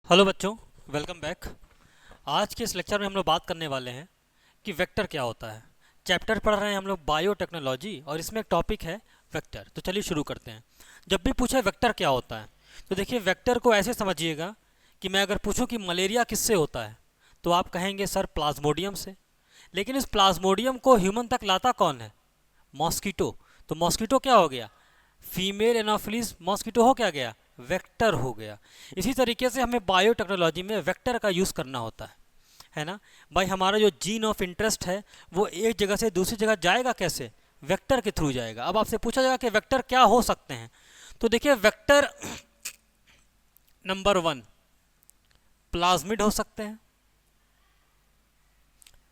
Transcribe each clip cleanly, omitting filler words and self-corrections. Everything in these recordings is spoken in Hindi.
हेलो बच्चों, वेलकम बैक। आज के इस लेक्चर में हम लोग बात करने वाले हैं कि वेक्टर क्या होता है। चैप्टर पढ़ रहे हैं हम लोग बायोटेक्नोलॉजी और इसमें एक टॉपिक है वेक्टर। तो चलिए शुरू करते हैं। जब भी पूछे वेक्टर क्या होता है तो देखिए, वेक्टर को ऐसे समझिएगा कि मैं अगर पूछूं कि मलेरिया किससे होता है तो आप कहेंगे सर प्लाज्मोडियम से। लेकिन इस प्लाज्मोडियम को ह्यूमन तक लाता कौन है? मॉस्किटो। तो मॉस्किटो क्या हो गया? फीमेल एनाफिलीज मॉस्किटो हो क्या गया? वेक्टर हो गया। इसी तरीके से हमें बायोटेक्नोलॉजी में वेक्टर का यूज़ करना होता है ना। भाई हमारा जो जीन ऑफ इंटरेस्ट है वो एक जगह से दूसरी जगह जाएगा कैसे? वेक्टर के थ्रू जाएगा। अब आपसे पूछा जाएगा कि वेक्टर क्या हो सकते हैं, तो देखिए वेक्टर नंबर 1 प्लाज्मिड हो सकते हैं।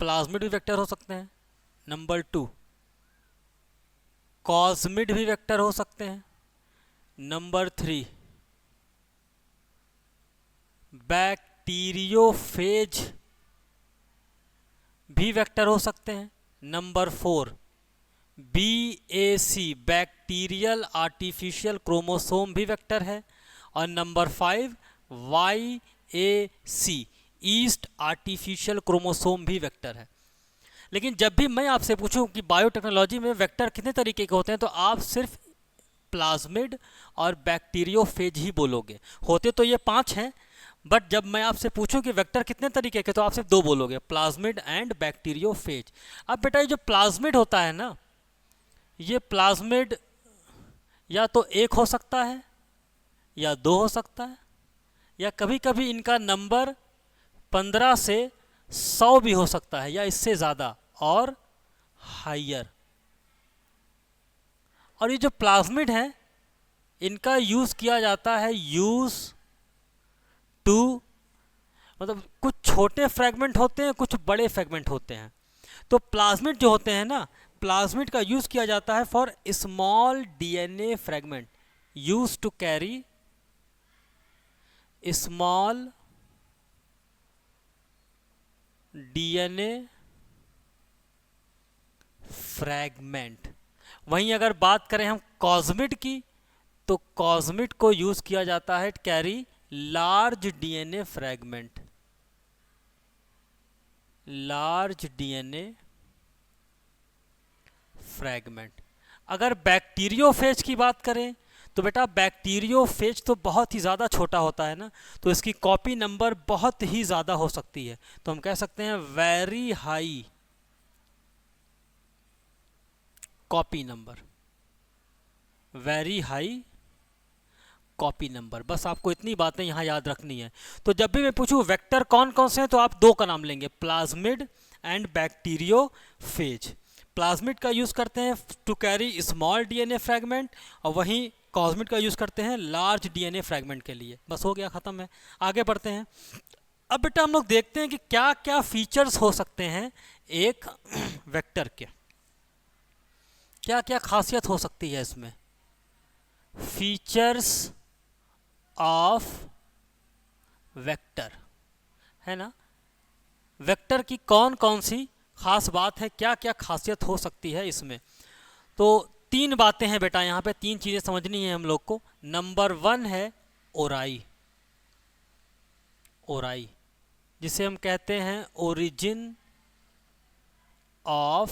प्लाज्मिड भी वेक्टर हो सकते हैं। नंबर 2 कॉस्मिड भी वेक्टर हो सकते हैं। नंबर 3 बैक्टीरियोफेज भी वेक्टर हो सकते हैं। Number 4 BAC bacterial artificial chromosome भी वेक्टर है। और number 5 YAC yeast artificial chromosome भी वेक्टर है। लेकिन जब भी मैं आपसे पूछूं कि बायोटेक्नोलॉजी में वेक्टर कितने तरीके के होते हैं तो आप सिर्फ प्लाज्मिड और बैक्टीरियोफेज ही बोलोगे। होते तो ये 5 हैं, बट जब मैं आपसे पूछूं कि वेक्टर कितने तरीके के तो आप सिर्फ 2 बोलोगे, प्लाज्मिड एंड बैक्टीरियोफेज। अब बेटा ये जो प्लाज्मिड होता है ना, ये प्लाज्मिड या तो एक हो सकता है या 2 हो सकता है, या कभी कभी इनका नंबर 15 से 100 भी हो सकता है या इससे ज़्यादा और हाइयर। और ये जो प्लाज्मिड है इनका यूज़ किया जाता है यूज़ टू, मतलब कुछ छोटे फ्रैगमेंट होते हैं, कुछ बड़े फ्रैगमेंट होते हैं। तो प्लाज्मिड जो होते हैं ना, प्लाज्मिड का यूज़ किया जाता है for small DNA fragment, use to carry small DNA fragment. वहीं अगर बात करें हम कॉस्मिड की, तो कॉस्मिड को यूज़ किया जाता है carry large DNA fragment, large DNA fragment. अगर बैक्टीरियोफेज की बात करें तो बेटा बैक्टीरियोफेज तो बहुत ही ज़्यादा छोटा होता है ना, तो इसकी कॉपी नंबर बहुत ही ज़्यादा हो सकती है। तो हम कह सकते हैं very high copy number, very high copy number. बस आपको इतनी बातें यहाँ याद रखनी है। तो जब भी मैं पूछूं वेक्टर कौन कौन से हैं तो आप 2 का नाम लेंगे, प्लाज्मिड एंड बैक्टीरियोफेज। प्लाज्मिड का यूज़ करते हैं to carry small DNA fragment, और वहीं कॉस्मिड का यूज़ करते हैं लार्ज DNA फ्रैगमेंट के लिए। बस हो गया, ख़त्म है। आगे बढ़ते हैं। अब बेटा हम लोग देखते हैं कि क्या क्या फीचर्स हो सकते हैं एक वेक्टर के, क्या क्या खासियत हो सकती है इसमें। फीचर्स ऑफ वेक्टर, है ना। वेक्टर की कौन कौन सी खास बात है, क्या क्या खासियत हो सकती है इसमें। तो 3 बातें हैं बेटा, यहाँ पे 3 चीज़ें समझनी है हम लोग को। नंबर 1 है ओराई, ओराई जिसे हम कहते हैं ओरिजिन ऑफ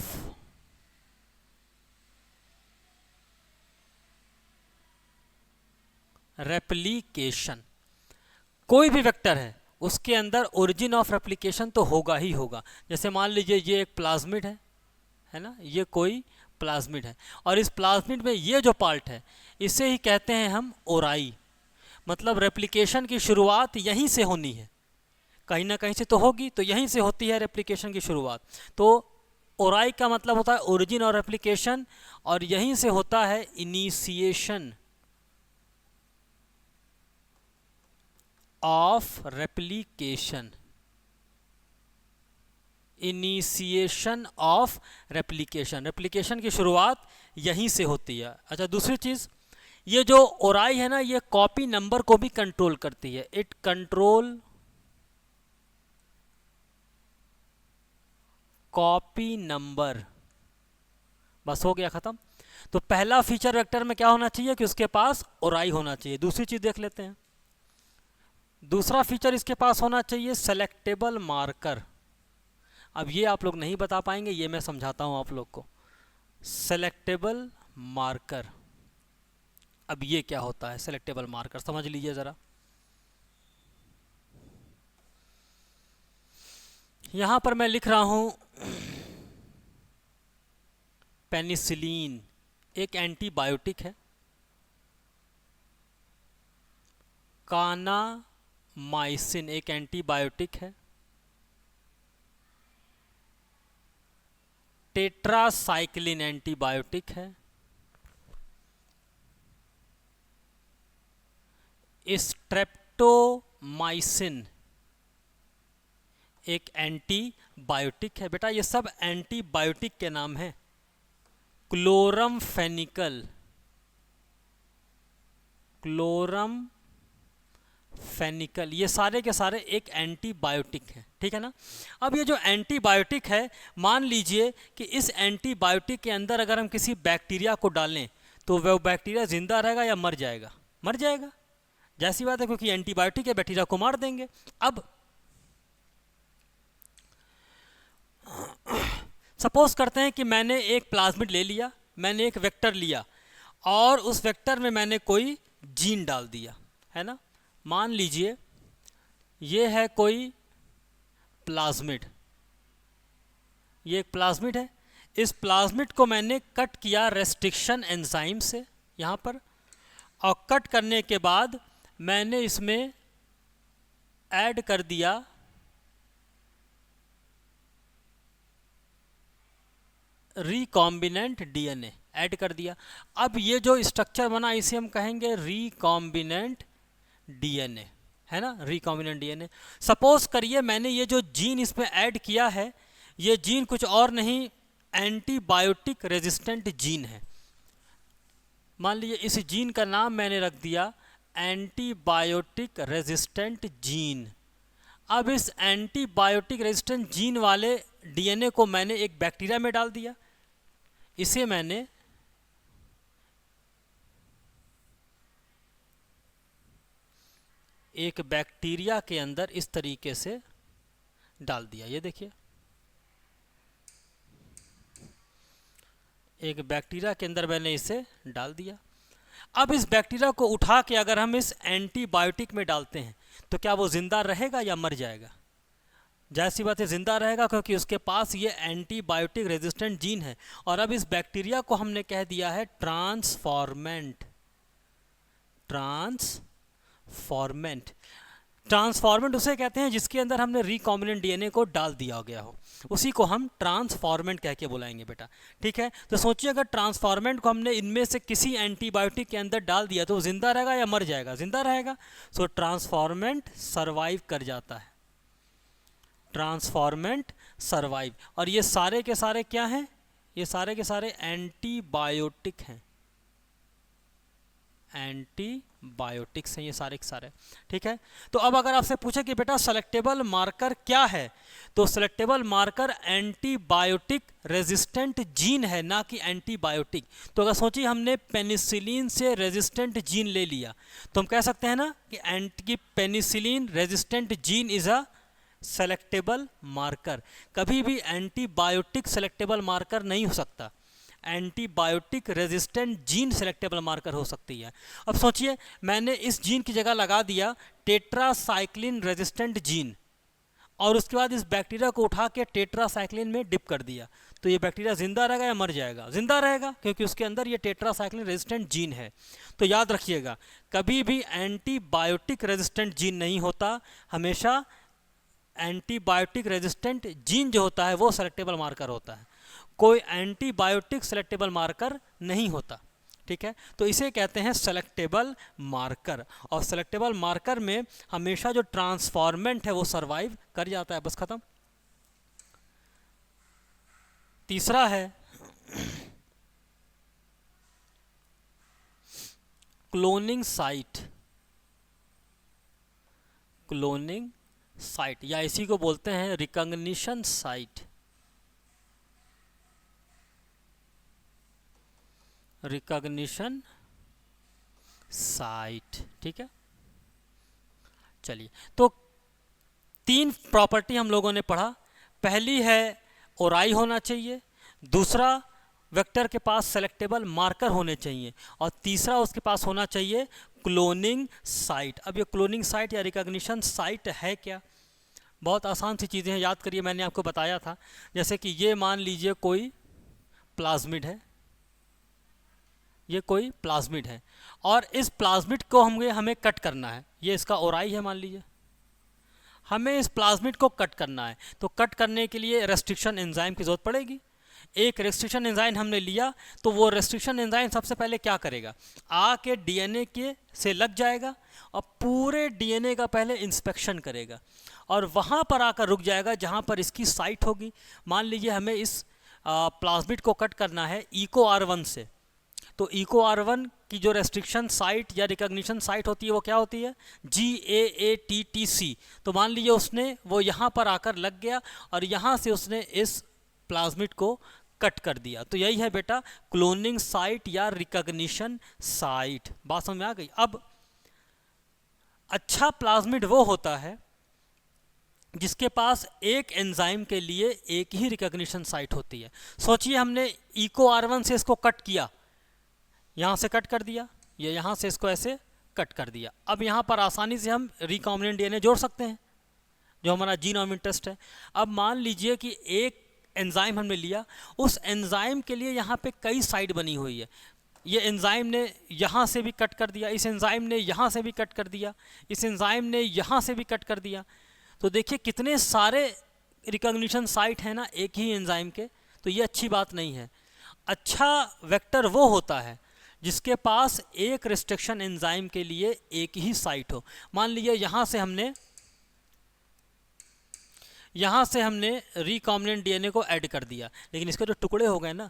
रेप्लिकेशन। कोई भी वेक्टर है उसके अंदर ओरिजिन ऑफ रेप्लिकेशन तो होगा ही होगा। जैसे मान लीजिए ये एक प्लाज्मिड है ना, ये कोई प्लाज्मिड है, और इस प्लाज्मिड में ये जो पार्ट है इसे ही कहते हैं हम ओराई। मतलब रेप्लिकेशन की शुरुआत यहीं से होनी है, कहीं ना कहीं से तो होगी, तो यहीं से होती है रेप्लिकेशन की शुरुआत। तो ओराई का मतलब होता है ओरिजिन और रेप्लिकेशन, और यहीं से होता है initiation of replication, initiation of replication. Replication की शुरुआत यहीं से होती है। अच्छा, दूसरी चीज़, ये जो ओराई है ना, ये कॉपी नंबर को भी कंट्रोल करती है। It control copy number. बस हो गया, ख़त्म। तो पहला फीचर वेक्टर में क्या होना चाहिए कि उसके पास ओराई होना चाहिए। दूसरी चीज़ देख लेते हैं। दूसरा फीचर इसके पास होना चाहिए सेलेक्टेबल मार्कर। अब ये आप लोग नहीं बता पाएंगे, ये मैं समझाता हूँ आप लोग को। सेलेक्टेबल मार्कर, अब ये क्या होता है सेलेक्टेबल मार्कर, समझ लीजिए ज़रा। यहाँ पर मैं लिख रहा हूँ पेनिसिलिन एक एंटीबायोटिक है, कानामाइसिन एक एंटीबायोटिक है, टेट्रासाइक्लिन एंटीबायोटिक है, स्ट्रेप्टोमाइसिन एक एंटीबायोटिक है। बेटा ये सब एंटीबायोटिक के नाम हैं। क्लोरमफेनिकल, क्लोरमफेनिकल, ये सारे के सारे एक एंटीबायोटिक हैं, ठीक है ना। अब ये जो एंटीबायोटिक है, मान लीजिए कि इस एंटीबायोटिक के अंदर अगर हम किसी बैक्टीरिया को डालें तो वह बैक्टीरिया जिंदा रहेगा या मर जाएगा? मर जाएगा, जैसी बात है, क्योंकि एंटीबायोटिक है, बैक्टीरिया को मार देंगे। अब सपोज करते हैं कि मैंने एक प्लाज्मिड ले लिया, मैंने एक वेक्टर लिया और उस वेक्टर में मैंने कोई जीन डाल दिया, है ना। मान लीजिए ये है कोई प्लाज्मिड, ये एक प्लाज्मिड है। इस प्लाज्मिड को मैंने कट किया रेस्ट्रिक्शन एंजाइम से यहाँ पर, और कट करने के बाद मैंने इसमें ऐड कर दिया रिकॉम्बिनेंट डीएनए, ऐड कर दिया। अब ये जो स्ट्रक्चर बना इसे हम कहेंगे रिकॉम्बिनेंट डीएनए, है ना, रिकॉम्बिनेंट डीएनए। सपोज करिए मैंने ये जो जीन इसमें ऐड किया है, ये जीन कुछ और नहीं, एंटीबायोटिक रेजिस्टेंट जीन है। मान लीजिए इस जीन का नाम मैंने रख दिया एंटीबायोटिक रेजिस्टेंट जीन। अब इस एंटीबायोटिक रेजिस्टेंट जीन वाले डीएनए को मैंने एक बैक्टीरिया में डाल दिया, इसे मैंने एक बैक्टीरिया के अंदर इस तरीके से डाल दिया। ये देखिए एक बैक्टीरिया के अंदर मैंने इसे डाल दिया। अब इस बैक्टीरिया को उठा के अगर हम इस एंटीबायोटिक में डालते हैं तो क्या वो जिंदा रहेगा या मर जाएगा? जैसी बात है जिंदा रहेगा, क्योंकि उसके पास ये एंटीबायोटिक रेजिस्टेंट जीन है। और अब इस बैक्टीरिया को हमने कह दिया है ट्रांसफॉर्मेंट। ट्रांसफॉर्मेंट, ट्रांसफॉर्मेंट उसे कहते हैं जिसके अंदर हमने रिकॉम्बिनेंट डीएनए को डाल दिया गया हो, उसी को हम ट्रांसफॉर्मेंट कह के बुलाएंगे बेटा, ठीक है। तो सोचिए अगर ट्रांसफॉर्मेंट को हमने इनमें से किसी एंटीबायोटिक के अंदर डाल दिया तो वो जिंदा रहेगा या मर जाएगा? जिंदा रहेगा। सो ट्रांसफॉर्मेंट सर्वाइव कर जाता है, ट्रांसफॉर्मेंट सर्वाइव। और ये सारे के सारे क्या हैं? ये सारे के सारे एंटीबायोटिक हैं, एंटीबायोटिक्स हैं ये सारे के सारे, ठीक है। तो अब अगर आपसे पूछे कि बेटा सेलेक्टेबल मार्कर क्या है, तो selectable marker antibiotic resistant gene है, ना कि एंटीबायोटिक। तो अगर सोचिए हमने पेनिसिलिन से रेजिस्टेंट जीन ले लिया तो हम कह सकते हैं ना कि penicillin resistant gene is a selectable marker. कभी भी एंटीबायोटिक सेलेक्टेबल मार्कर नहीं हो सकता, antibiotic resistant gene selectable marker हो सकती है। अब सोचिए मैंने इस जीन की जगह लगा दिया टेट्रासाइक्लिन रेजिस्टेंट जीन, और उसके बाद इस बैक्टीरिया को उठा के टेट्रासाइक्लिन में डिप कर दिया, तो ये बैक्टीरिया जिंदा रहेगा या मर जाएगा? जिंदा रहेगा, क्योंकि उसके अंदर ये टेट्रासाइक्लिन रेजिस्टेंट जीन है। तो याद रखिएगा कभी भी एंटीबायोटिक रेजिस्टेंट जीन नहीं होता, हमेशा एंटीबायोटिक रेजिस्टेंट जीन जो होता है वो सेलेक्टेबल मार्कर होता है, कोई एंटीबायोटिक सेलेक्टेबल मार्कर नहीं होता, ठीक है। तो इसे कहते हैं सेलेक्टेबल मार्कर, और सेलेक्टेबल मार्कर में हमेशा जो ट्रांसफॉर्मेंट है वो सरवाइव कर जाता है, बस खत्म। तीसरा है क्लोनिंग साइट। क्लोनिंग साइट या इसी को बोलते हैं रिकॉग्निशन साइट। रिकॉग्निशन साइट, ठीक है। चलिए, तो 3 प्रॉपर्टी हम लोगों ने पढ़ा। पहली है ओराई होना चाहिए, दूसरा वेक्टर के पास सेलेक्टेबल मार्कर होने चाहिए, और तीसरा उसके पास होना चाहिए क्लोनिंग साइट। अब ये क्लोनिंग साइट या रिकॉग्निशन साइट है क्या? बहुत आसान सी चीज़ें हैं, याद करिए, मैंने आपको बताया था। जैसे कि ये मान लीजिए कोई प्लाज्मिड है, ये कोई प्लाज्मिड है, और इस प्लाज्मिड को हमें कट करना है। ये इसका ओराई है मान लीजिए, हमें इस प्लाज्मिड को कट करना है। तो कट करने के लिए रेस्ट्रिक्शन एंजाइम की जरूरत पड़ेगी। एक रेस्ट्रिक्शन एंजाइम हमने लिया, तो वो रेस्ट्रिक्शन एंजाइम सबसे पहले क्या करेगा, आके डीएनए के से लग जाएगा और पूरे डीएनए का पहले इंस्पेक्शन करेगा, और वहाँ पर आकर रुक जाएगा जहाँ पर इसकी साइट होगी। मान लीजिए हमें इस प्लाज्मिड को कट करना है इको R1 से, तो इको R1 की जो रेस्ट्रिक्शन साइट या रिकॉग्निशन साइट होती है वो क्या होती है, GAATTC। तो मान लीजिए उसने वो यहाँ पर आकर लग गया और यहाँ से उसने इस प्लाज्मिड को कट कर दिया। तो यही है बेटा क्लोनिंग साइट या रिकॉग्निशन साइट। बात समझ में आ गई? अब अच्छा प्लाज्मिड वो होता है जिसके पास एक एंजाइम के लिए एक ही रिकॉग्निशन साइट होती है। सोचिए हमने इको R1 से इसको कट किया, यहाँ से कट कर दिया, ये यहाँ से इसको ऐसे कट कर दिया। अब यहाँ पर आसानी से हम रिकॉम्बिनेंट डीएनए जोड़ सकते हैं, जो हमारा जीन ऑफ इंटरेस्ट है। अब मान लीजिए कि एक एंजाइम हमने लिया, उस एंजाइम के लिए यहाँ पे कई साइट बनी हुई है। ये एंजाइम ने यहाँ से भी कट कर दिया, इस एंजाइम ने यहाँ से भी कट कर दिया, इस एंजाइम ने यहाँ से भी कट कर दिया। तो देखिए कितने सारे रिकॉग्निशन साइट हैं ना एक ही एंजाइम के। तो ये अच्छी बात नहीं है। अच्छा वेक्टर वो होता है जिसके पास एक रिस्ट्रिक्शन एंजाइम के लिए एक ही साइट हो। मान लीजिए यहाँ से हमने रिकॉम्बिनेंट डीएनए को ऐड कर दिया, लेकिन इसके जो टुकड़े हो गए ना,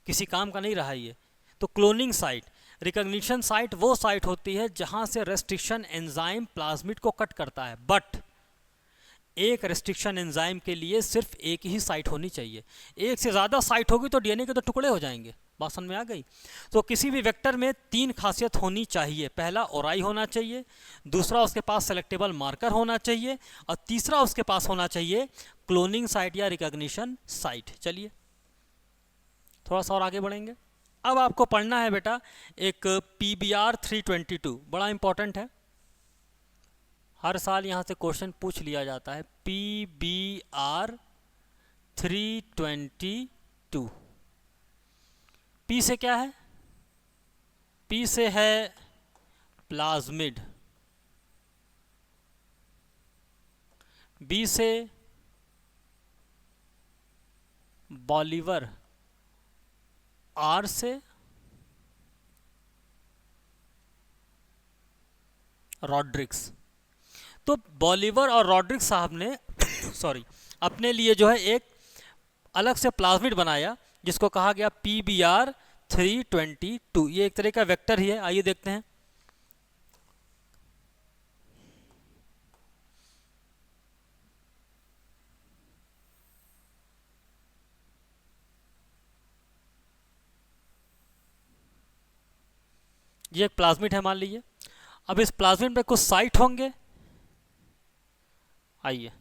किसी काम का नहीं रहा ये। तो क्लोनिंग साइट, रिकॉग्निशन साइट वो साइट होती है जहाँ से रेस्ट्रिक्शन एंजाइम प्लाज्मिड को कट करता है, बट एक रेस्ट्रिक्शन एंजाइम के लिए सिर्फ एक ही साइट होनी चाहिए। एक से ज़्यादा साइट होगी तो डीएनए के तो टुकड़े हो जाएंगे। बात समझ में आ गई? तो किसी भी वेक्टर में 3 खासियत होनी चाहिए। पहला ओराई होना चाहिए, दूसरा उसके पास सेलेक्टेबल मार्कर होना चाहिए, और तीसरा उसके पास होना चाहिए क्लोनिंग साइट या रिकॉग्निशन साइट। चलिए थोड़ा सा और आगे बढ़ेंगे। अब आपको पढ़ना है बेटा एक PBR 322, बड़ा इंपॉर्टेंट है, हर साल यहाँ से क्वेश्चन पूछ लिया जाता है। PBR 322। P से क्या है? P से है प्लाज्मिड, B से बॉलिवर, R से रॉड्रिक्स। तो बॉलिवर और रॉड्रिक्स साहब ने सॉरी अपने लिए जो है एक अलग से प्लाज्मिड बनाया जिसको कहा गया PBR 322। ये एक तरह का वेक्टर ही है। आइए देखते हैं। ये एक प्लाज्मिड है मान लीजिए। अब इस प्लाज्मिड में कुछ साइट होंगे। आइए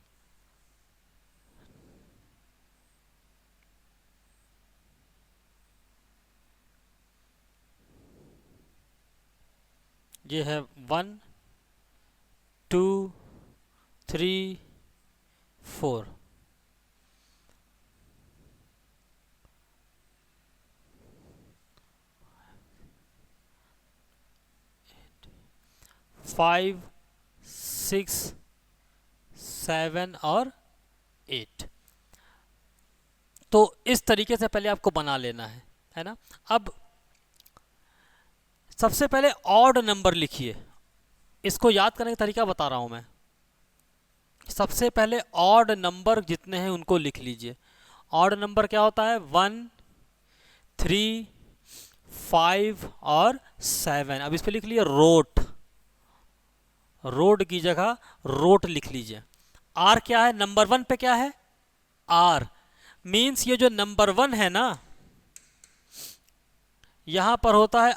ये है 1 2 3 4। फाइव 6 7 और 8। तो इस तरीके से पहले आपको बना लेना है ना। अब सबसे पहले ऑड नंबर लिखिए। इसको याद करने का तरीका बता रहा हूं मैं। सबसे पहले ऑड नंबर जितने हैं उनको लिख लीजिए। ऑड नंबर क्या होता है? 1 3 5 और 7। अब इस पे लिख लीजिए रोट, रोड की जगह रोट लिख लीजिए। आर क्या है? नंबर 1 पे क्या है? आर मीन्स ये जो नंबर 1 है ना, यहां पर होता है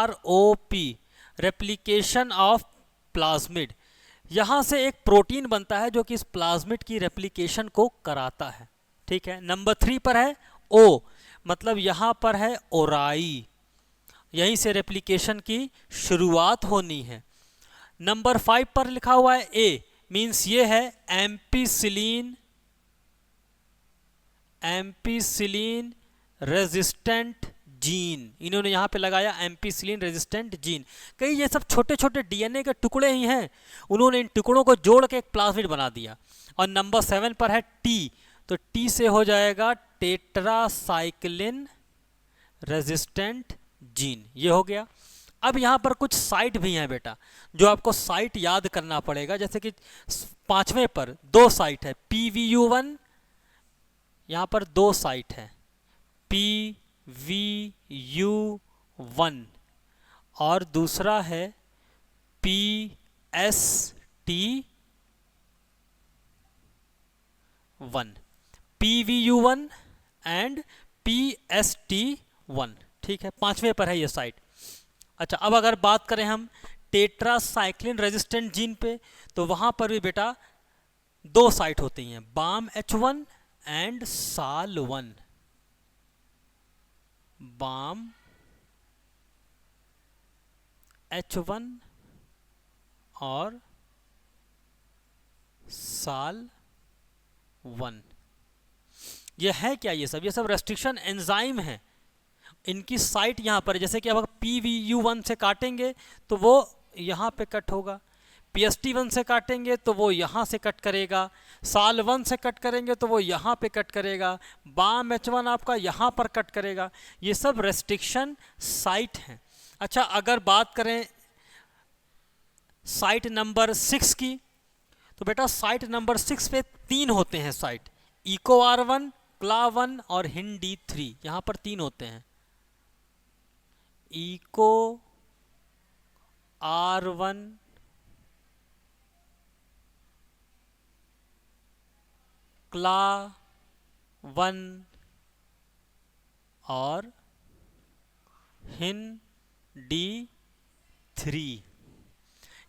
ROP, रेप्लिकेशन ऑफ प्लाज्मिड। यहाँ से एक प्रोटीन बनता है जो कि इस प्लाज्मिड की रेप्लिकेशन को कराता है, ठीक है। नंबर 3 पर है ओ, मतलब यहाँ पर है ओराई, यहीं से रेप्लिकेशन की शुरुआत होनी है। नंबर 5 पर लिखा हुआ है ए, मीन्स ये है एम्पीसिलिन, एम्पीसिलिन रेजिस्टेंट जीन, इन्होंने यहाँ पे लगाया एम्पीसिलिन रेजिस्टेंट जीन। कई ये सब छोटे छोटे डीएनए के टुकड़े ही हैं, उन्होंने इन टुकड़ों को जोड़ के एक प्लाज्मिड बना दिया। और नंबर 7 पर है टी, तो टी से हो जाएगा टेट्रासाइक्लिन रेजिस्टेंट जीन, ये हो गया। अब यहाँ पर कुछ साइट भी हैं बेटा, जो आपको साइट याद करना पड़ेगा। जैसे कि 5वें पर 2 साइट है, PVU1, यहाँ पर 2 साइट है PVU1 और दूसरा है PST1, PVU1 एंड PST1, ठीक है। 5वें पर है ये साइट। अच्छा, अब अगर बात करें हम टेट्रासाइक्लिन रेजिस्टेंट जीन पे, तो वहां पर भी बेटा 2 साइट होती हैं, BAM-H1 एंड SAL1, BAM-H1 और SAL1। ये है क्या? ये सब रेस्ट्रिक्शन एंजाइम है, इनकी साइट यहाँ पर। जैसे कि अब PVU1 से काटेंगे तो वो यहाँ पे कट होगा, PST1 से काटेंगे तो वो यहाँ से कट करेगा, SAL1 से कट करेंगे तो वो यहाँ पे कट करेगा, BAM-H1 आपका यहाँ पर कट करेगा। ये सब रेस्ट्रिक्शन साइट हैं। अच्छा, अगर बात करें साइट नंबर 6 की, तो बेटा साइट नंबर 6 पे 3 होते हैं साइट, EcoR1, CLA1 और HindD3, यहाँ पर 3 होते हैं, EcoR1, CLA1 और HindD3।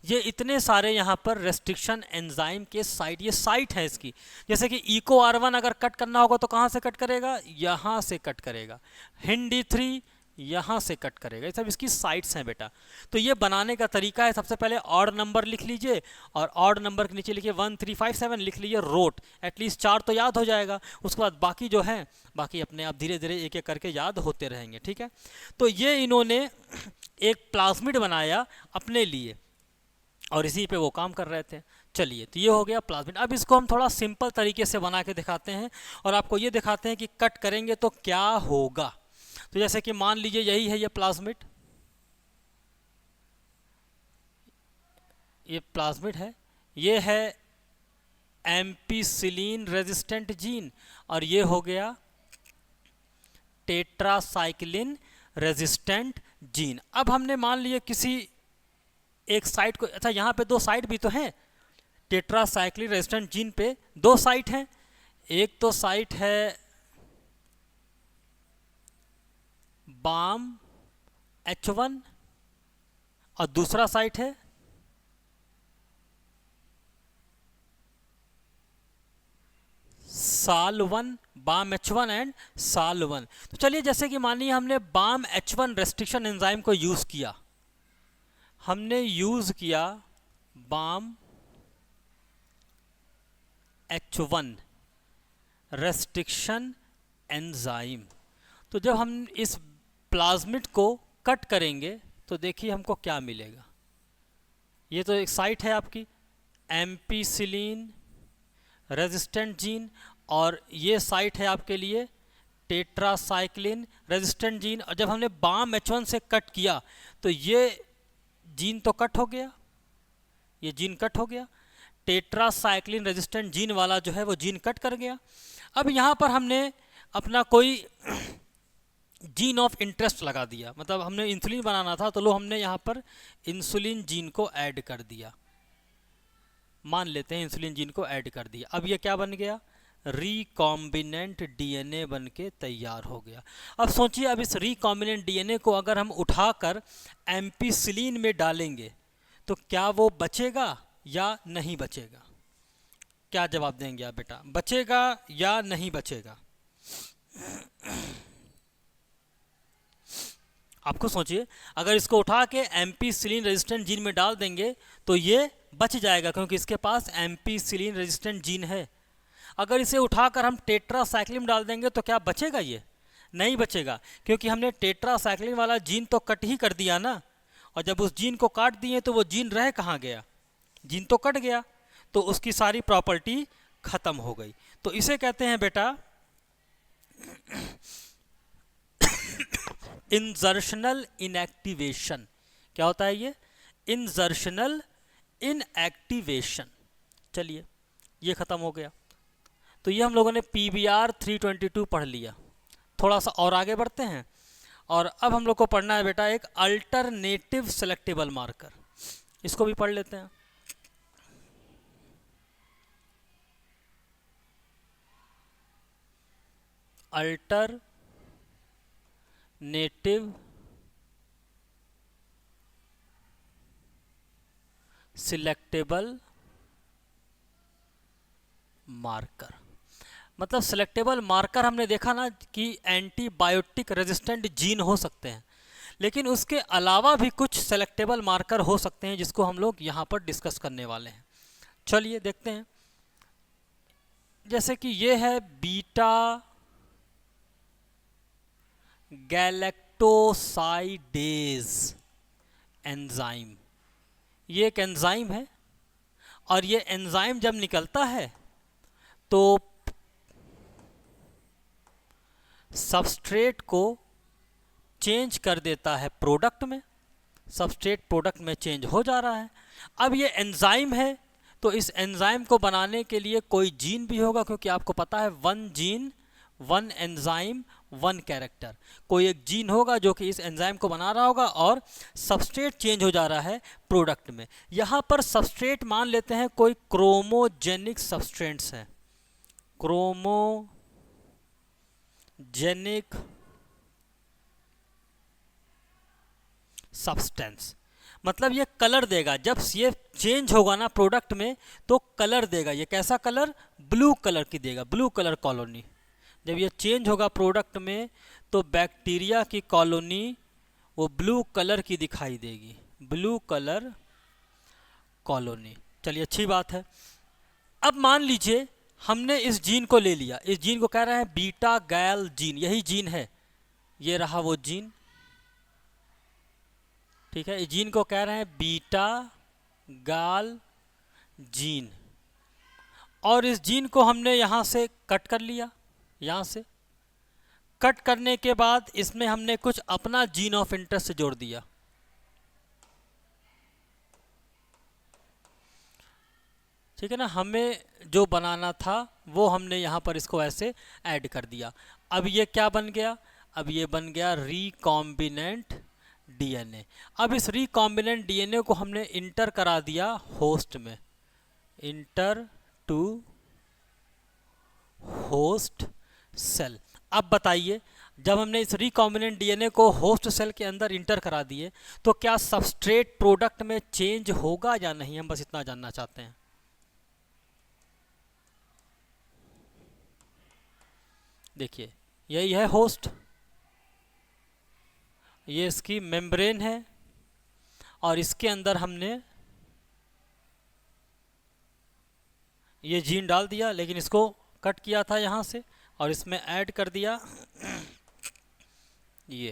ये इतने सारे यहाँ पर रेस्ट्रिक्शन एंजाइम के साइट, ये साइट है इसकी। जैसे कि EcoR1 अगर कट करना होगा तो कहाँ से कट करेगा? यहाँ से कट करेगा। HindD3 यहाँ से कट करेगा। ये सब इसकी साइट्स हैं बेटा। तो ये बनाने का तरीका है, सबसे पहले ऑड नंबर लिख लीजिए और ऑड नंबर के नीचे लिखिए 1 3 5 7, लिख लीजिए रोट, एटलीस्ट 4 तो याद हो जाएगा। उसके बाद बाकी जो है, बाकी अपने आप धीरे धीरे एक एक करके याद होते रहेंगे, ठीक है। तो ये इन्होंने एक प्लाज्मिड बनाया अपने लिए और इसी पे वो काम कर रहे थे। चलिए, तो ये हो गया प्लाज्मिड। अब इसको हम थोड़ा सिंपल तरीके से बना के दिखाते हैं और आपको ये दिखाते हैं कि कट करेंगे तो क्या होगा। तो जैसे कि मान लीजिए यही है ये प्लाज्मिड, ये प्लाज्मिड है, ये है एम्पीसिलिन रेजिस्टेंट जीन और ये हो गया टेट्रासाइक्लिन रेजिस्टेंट जीन। अब हमने मान लिया किसी एक साइट को, अच्छा यहाँ पे 2 साइट भी तो हैं, टेट्रासाइक्लिन रेजिस्टेंट जीन पे 2 साइट हैं। एक तो साइट है BAM-H1 और दूसरा साइट है SAL1, BAM-H1 एंड SAL1। तो चलिए, जैसे कि मानिए हमने BAM-H1 रेस्ट्रिक्शन एंजाइम को यूज़ किया, हमने यूज़ किया BAM-H1 रेस्ट्रिक्शन एंजाइम। तो जब हम इस प्लाज्मिड को कट करेंगे तो देखिए हमको क्या मिलेगा। ये तो एक साइट है आपकी एम्पीसिलिन रेजिस्टेंट जीन और ये साइट है आपके लिए टेट्रासाइक्लिन रेजिस्टेंट जीन। और जब हमने BAM-H1 से कट किया तो ये जीन तो कट हो गया, ये जीन कट हो गया, टेट्रासाइक्लिन रेजिस्टेंट जीन वाला जो है वो जीन कट कर गया। अब यहाँ पर हमने अपना कोई जीन ऑफ इंटरेस्ट लगा दिया, मतलब हमने इंसुलिन बनाना था तो लो हमने यहाँ पर इंसुलिन जीन को ऐड कर दिया, मान लेते हैं इंसुलिन जीन को ऐड कर दिया। अब ये क्या बन गया? रिकॉम्बिनेंट डीएनए बन के तैयार हो गया। अब सोचिए, अब इस रिकॉम्बिनेंट डीएनए को अगर हम उठाकर एम्पीसिलिन में डालेंगे तो क्या वो बचेगा? या नहीं बचेगा? क्या जवाब देंगे आप बेटा, बचेगा या नहीं बचेगा? आपको सोचिए, अगर इसको उठा के एम्पीसिलिन रेजिस्टेंट जीन में डाल देंगे तो ये बच जाएगा क्योंकि इसके पास एम्पीसिलिन रेजिस्टेंट जीन है। अगर इसे उठाकर हम टेट्रासाइक्लिन में डाल देंगे तो क्या बचेगा? ये नहीं बचेगा क्योंकि हमने टेट्रासाइक्लिन वाला जीन तो कट ही कर दिया ना, और जब उस जीन को काट दिए तो वो जीन रह कहाँ गया? जीन तो कट गया, तो उसकी सारी प्रॉपर्टी खत्म हो गई। तो इसे कहते हैं बेटा इंजर्शनल इनएक्टिवेशन। क्या होता है ये? इंजर्शनल इनएक्टिवेशन। चलिए, ये खत्म हो गया। तो ये हम लोगों ने PBR 322 पढ़ लिया। थोड़ा सा और आगे बढ़ते हैं, और अब हम लोग को पढ़ना है बेटा एक अल्टरनेटिव सेलेक्टेबल मार्कर। इसको भी पढ़ लेते हैं। अल्टरनेटिव सिलेक्टेबल मार्कर मतलब सिलेक्टेबल मार्कर हमने देखा ना कि एंटीबायोटिक रेजिस्टेंट जीन हो सकते हैं, लेकिन उसके अलावा भी कुछ सेलेक्टेबल मार्कर हो सकते हैं जिसको हम लोग यहाँ पर डिस्कस करने वाले हैं। चलिए देखते हैं। जैसे कि ये है बीटा गैलेक्टोसाइडेज एंजाइम। ये एक एंजाइम है, और ये एंजाइम जब निकलता है तो सबस्ट्रेट को चेंज कर देता है प्रोडक्ट में। सबस्ट्रेट प्रोडक्ट में चेंज हो जा रहा है। अब ये एंजाइम है, तो इस एंजाइम को बनाने के लिए कोई जीन भी होगा, क्योंकि आपको पता है 1 जीन 1 एंजाइम 1 कैरेक्टर। कोई एक जीन होगा जो कि इस एंजाइम को बना रहा होगा, और सबस्ट्रेट चेंज हो जा रहा है प्रोडक्ट में। यहाँ पर सबस्ट्रेट मान लेते हैं कोई क्रोमोजेनिक सबस्ट्रेट्स है। क्रोमोजेनिक सब्सटेंस मतलब ये कलर देगा। जब ये चेंज होगा ना प्रोडक्ट में तो कलर देगा। ये कैसा कलर? ब्लू कलर की देगा, ब्लू कलर कॉलोनी। जब ये चेंज होगा प्रोडक्ट में तो बैक्टीरिया की कॉलोनी वो ब्लू कलर की दिखाई देगी, ब्लू कलर कॉलोनी। चलिए, अच्छी बात है। अब मान लीजिए हमने इस जीन को ले लिया। इस जीन को कह रहे हैं बीटा गैल जीन, यही जीन है। ये रहा वो जीन, ठीक है। इस जीन को कह रहे हैं बीटा गाल जीन, और इस जीन को हमने यहाँ से कट कर लिया। यहाँ से कट करने के बाद इसमें हमने कुछ अपना जीन ऑफ इंटरेस्ट जोड़ दिया। ठीक है ना, हमें जो बनाना था वो हमने यहाँ पर इसको ऐसे ऐड कर दिया। अब ये क्या बन गया? अब ये बन गया रिकॉम्बिनेंट डीएनए। अब इस रिकॉम्बिनेंट डीएनए को हमने इंटर करा दिया होस्ट में, इंटर टू होस्ट सेल। अब बताइए, जब हमने इस रिकॉम्बिनेंट डीएनए को होस्ट सेल के अंदर इंटर करा दिए तो क्या सबस्ट्रेट प्रोडक्ट में चेंज होगा या नहीं? हम बस इतना जानना चाहते हैं। देखिए, यही है होस्ट, ये इसकी मेम्ब्रेन है, और इसके अंदर हमने ये जीन डाल दिया, लेकिन इसको कट किया था यहाँ से और इसमें ऐड कर दिया ये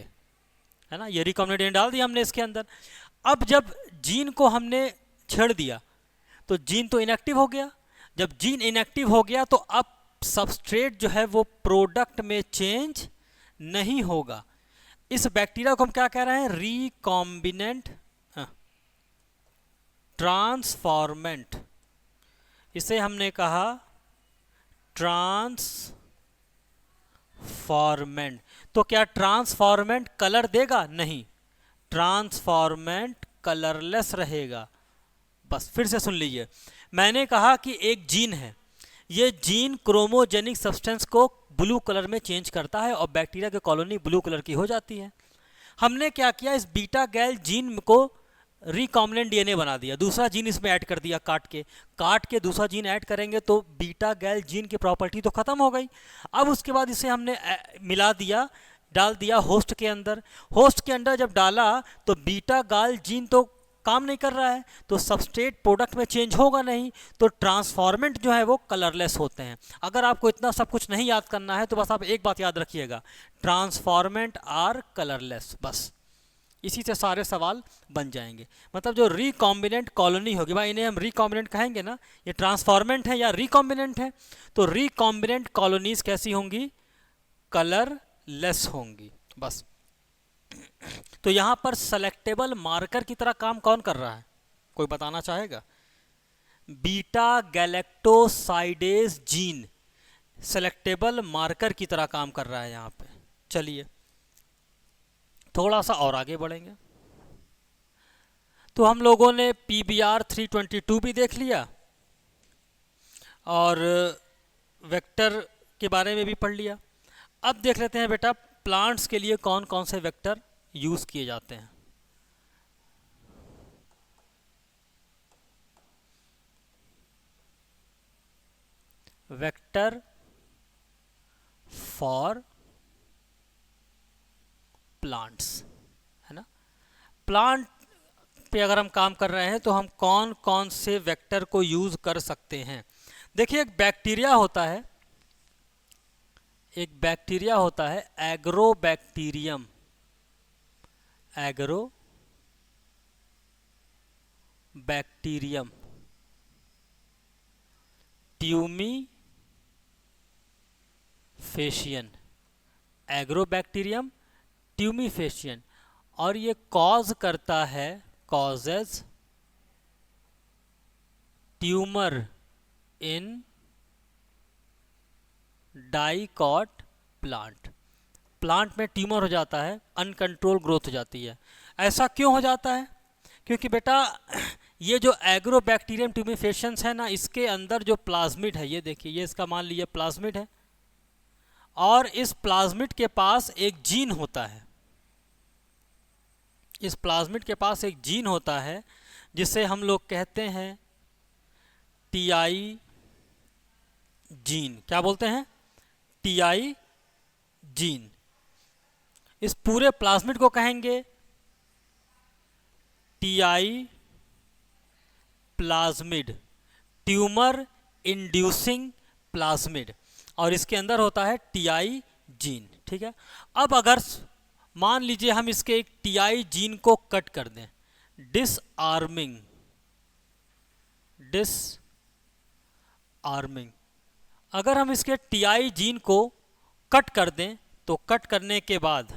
है ना, ये रिकॉम्बिनेंट डाल दिया हमने इसके अंदर। अब जब जीन को हमने छेड़ दिया तो जीन तो इनएक्टिव हो गया। जब जीन इनएक्टिव हो गया तो अब सबस्ट्रेट जो है वो प्रोडक्ट में चेंज नहीं होगा। इस बैक्टीरिया को हम क्या कह रहे हैं? Recombinant transformant. इसे हमने कहा ट्रांसफॉर्मेंट। तो क्या ट्रांसफॉर्मेंट कलर देगा? नहीं, ट्रांसफॉर्मेंट कलरलेस रहेगा। बस फिर से सुन लीजिए, मैंने कहा कि एक जीन है, ये जीन क्रोमोजेनिक सब्सटेंस को ब्लू कलर में चेंज करता है और बैक्टीरिया की कॉलोनी ब्लू कलर की हो जाती है। हमने क्या किया? इस बीटा गैल जीन को रिकॉम्बिनेंट डीएनए बना दिया, दूसरा जीन इसमें ऐड कर दिया, काट के दूसरा जीन ऐड करेंगे तो बीटा गैल जीन की प्रॉपर्टी तो ख़त्म हो गई। अब उसके बाद इसे हमने मिला दिया, डाल दिया होस्ट के अंदर। होस्ट के अंदर जब डाला तो बीटा गाल जीन तो काम नहीं कर रहा है, तो सबस्ट्रेट प्रोडक्ट में चेंज होगा नहीं, तो ट्रांसफॉर्मेंट जो है वो कलरलेस होते हैं। अगर आपको इतना सब कुछ नहीं याद करना है तो बस आप एक बात याद रखिएगा, ट्रांसफॉर्मेंट आर कलरलेस, बस इसी से सारे सवाल बन जाएंगे। मतलब जो रिकॉम्बिनेंट कॉलोनी होगी, भाई इन्हें हम रिकॉम्बिनेंट कहेंगे ना, ये ट्रांसफॉर्मेंट है या रिकॉम्बिनेंट है, तो रिकॉम्बिनेंट कॉलोनीज कैसी होंगी, कलरलेस होंगी, बस। तो यहाँ पर सेलेक्टेबल मार्कर की तरह काम कौन कर रहा है, कोई बताना चाहेगा? Beta galactosidase gene selectable marker की तरह काम कर रहा है यहाँ पे। चलिए थोड़ा सा और आगे बढ़ेंगे। तो हम लोगों ने PBR 322 भी देख लिया और वेक्टर के बारे में भी पढ़ लिया। अब देख लेते हैं बेटा प्लांट्स के लिए कौन कौन से वेक्टर यूज किए जाते हैं। वेक्टर फॉर प्लांट्स, है ना। प्लांट पे अगर हम काम कर रहे हैं तो हम कौन कौन से वेक्टर को यूज कर सकते हैं। देखिए एक बैक्टीरिया होता है, एक बैक्टीरिया होता है एग्रोबैक्टीरियम, एग्रोबैक्टीरियम ट्यूमीफेशियन, एग्रोबैक्टीरियम ट्यूमीफेशियन, और ये कॉज करता है, causes tumour in dicot plant. Plant में ट्यूमर हो जाता है, अनकंट्रोल ग्रोथ हो जाती है। ऐसा क्यों हो जाता है? क्योंकि बेटा ये जो एग्रोबैक्टीरियम ट्यूमीफेशियंस है ना, इसके अंदर जो प्लाज्मिड है, ये देखिए, ये इसका मान लीजिए प्लाज्मिड है, और इस प्लाज्मिड के पास एक जीन होता है, इस प्लाज्मिड के पास एक जीन होता है जिसे हम लोग कहते हैं टीआई जीन। क्या बोलते हैं? TI gene. इस पूरे प्लाज्मिड को कहेंगे TI plasmid, tumour inducing plasmid, और इसके अंदर होता है टीआई जीन, ठीक है। अब अगर मान लीजिए हम इसके एक टीआई जीन को कट कर दें, डिसआर्मिंग, डिसआर्मिंग, अगर हम इसके टीआई जीन को कट कर दें तो कट करने के बाद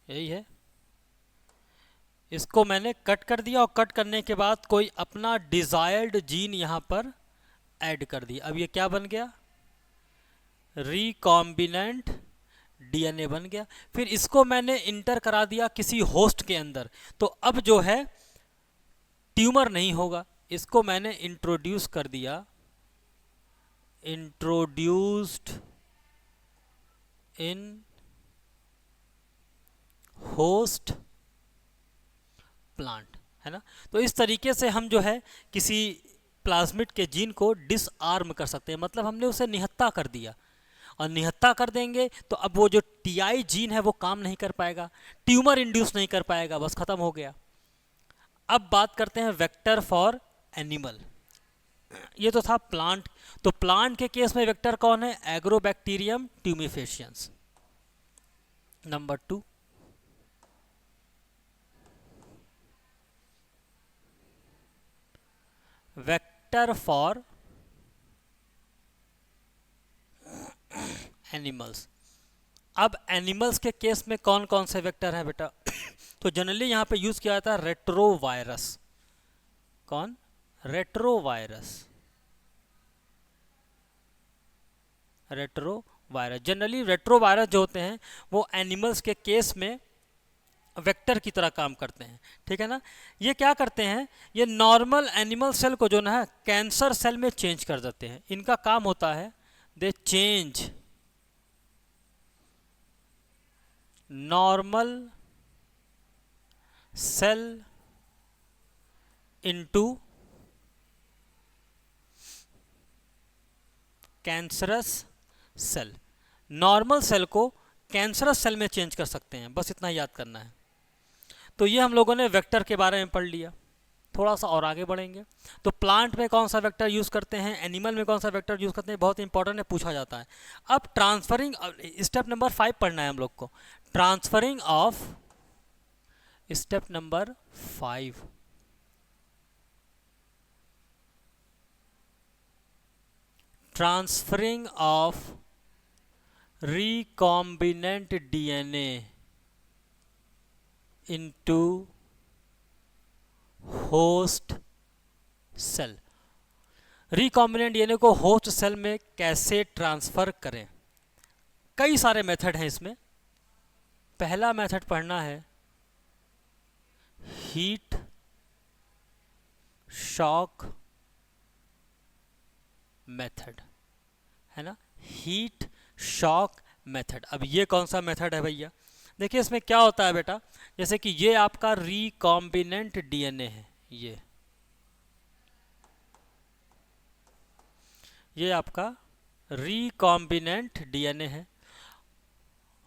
यही है, इसको मैंने कट कर दिया और कट करने के बाद कोई अपना डिजायर्ड जीन यहां पर ऐड कर दिया। अब ये क्या बन गया? रिकॉम्बिनेंट डीएनए बन गया। फिर इसको मैंने इंटर करा दिया किसी होस्ट के अंदर, तो अब जो है ट्यूमर नहीं होगा। इसको मैंने इंट्रोड्यूस कर दिया, इंट्रोड्यूस्ड इन होस्ट प्लांट, है ना। तो इस तरीके से हम जो है किसी प्लाज्मिड के जीन को डिसआर्म कर सकते हैं, मतलब हमने उसे निहत्था कर दिया, और निहत्था कर देंगे तो अब वो जो टीआई जीन है वो काम नहीं कर पाएगा, ट्यूमर इंड्यूस नहीं कर पाएगा, बस खत्म हो गया। अब बात करते हैं वेक्टर फॉर एनिमल। ये तो था प्लांट। तो प्लांट के केस में वेक्टर कौन है? Agrobacterium tumefaciens. Number 2, vector for animals. अब एनिमल्स के केस में कौन कौन से वेक्टर हैं बेटा? तो जनरली यहां पे यूज किया जाता है रेट्रोवायरस। कौन? Retrovirus, retrovirus. जनरली रेट्रोवायरस जो होते हैं वो एनिमल्स के केस में वेक्टर की तरह काम करते हैं, ठीक है ना। ये क्या करते हैं? ये नॉर्मल एनिमल सेल को जो ना है कैंसर सेल में चेंज कर देते हैं। इनका काम होता है they change normal cell into cancerous cell. Normal cell को कैंसरस सेल में चेंज कर सकते हैं, बस इतना याद करना है। तो ये हम लोगों ने वेक्टर के बारे में पढ़ लिया। थोड़ा सा और आगे बढ़ेंगे तो प्लांट में कौन सा वेक्टर यूज़ करते हैं, एनिमल में कौन सा वेक्टर यूज़ करते हैं, बहुत इंपॉर्टेंट है, पूछा जाता है। अब ट्रांसफरिंग, स्टेप नंबर 5 पढ़ना है हम लोग को। Transferring of, step number 5, transferring of recombinant DNA into host cell। Recombinant DNA को होस्ट सेल में कैसे ट्रांसफर करें? कई सारे मेथड हैं इसमें। पहला मेथड पढ़ना है हीट शॉक मेथड, है ना, हीट शॉक मेथड। अब ये कौन सा मेथड है भैया? देखिए इसमें क्या होता है बेटा, जैसे कि ये आपका रिकॉम्बिनेंट डीएनए है, ये आपका रिकॉम्बिनेंट डीएनए है,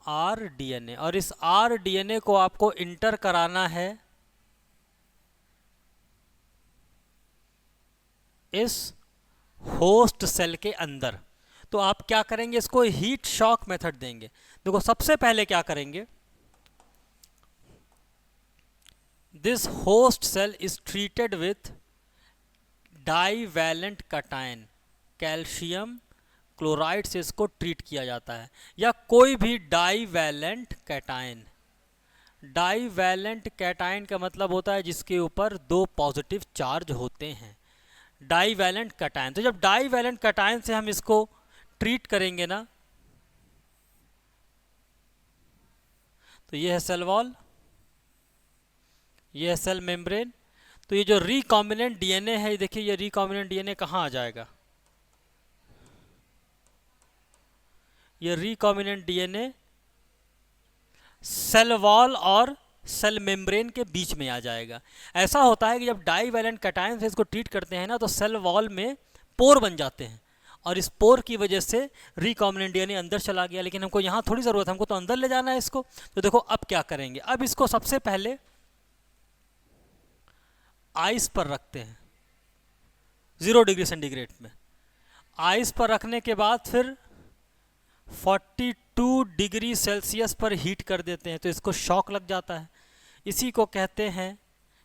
आरडीएनए, और इस आरडीएनए को आपको इंटर कराना है इस होस्ट सेल के अंदर। तो आप क्या करेंगे, इसको हीट शॉक मेथड देंगे। देखो सबसे पहले क्या करेंगे, this host cell is treated with divalent cation, calcium chloride से इसको ट्रीट किया जाता है, या कोई भी डाईवैलेंट कैटायन। डाईवैलेंट कैटायन का मतलब होता है जिसके ऊपर 2 पॉजिटिव चार्ज होते हैं, डाईवैलेंट कैटायन। तो जब डाईवैलेंट कैटायन से हम इसको ट्रीट करेंगे ना, तो ये है सेल वॉल, ये है सेल मेम्ब्रेन। तो ये जो रिकॉम्बिनेंट डीएनए है, देखिए ये रिकॉम्बिनेंट डीएनए कहाँ आ जाएगा, ये रिकॉम्बिनेंट डीएनए सेल वॉल और सेल मेम्ब्रेन के बीच में आ जाएगा। ऐसा होता है कि जब डाईवैलेंट कैटायन से इसको ट्रीट करते हैं ना, तो सेल वॉल में पोर बन जाते हैं, और इस पोर की वजह से रिकॉम्बिनेंट डीएनए अंदर चला गया। लेकिन हमको यहाँ थोड़ी ज़रूरत है, हमको तो अंदर ले जाना है इसको। तो देखो अब क्या करेंगे, अब इसको सबसे पहले आइस पर रखते हैं 0 डिग्री सेंटीग्रेड में। आइस पर रखने के बाद फिर 42 डिग्री सेल्सियस पर हीट कर देते हैं, तो इसको शॉक लग जाता है। इसी को कहते हैं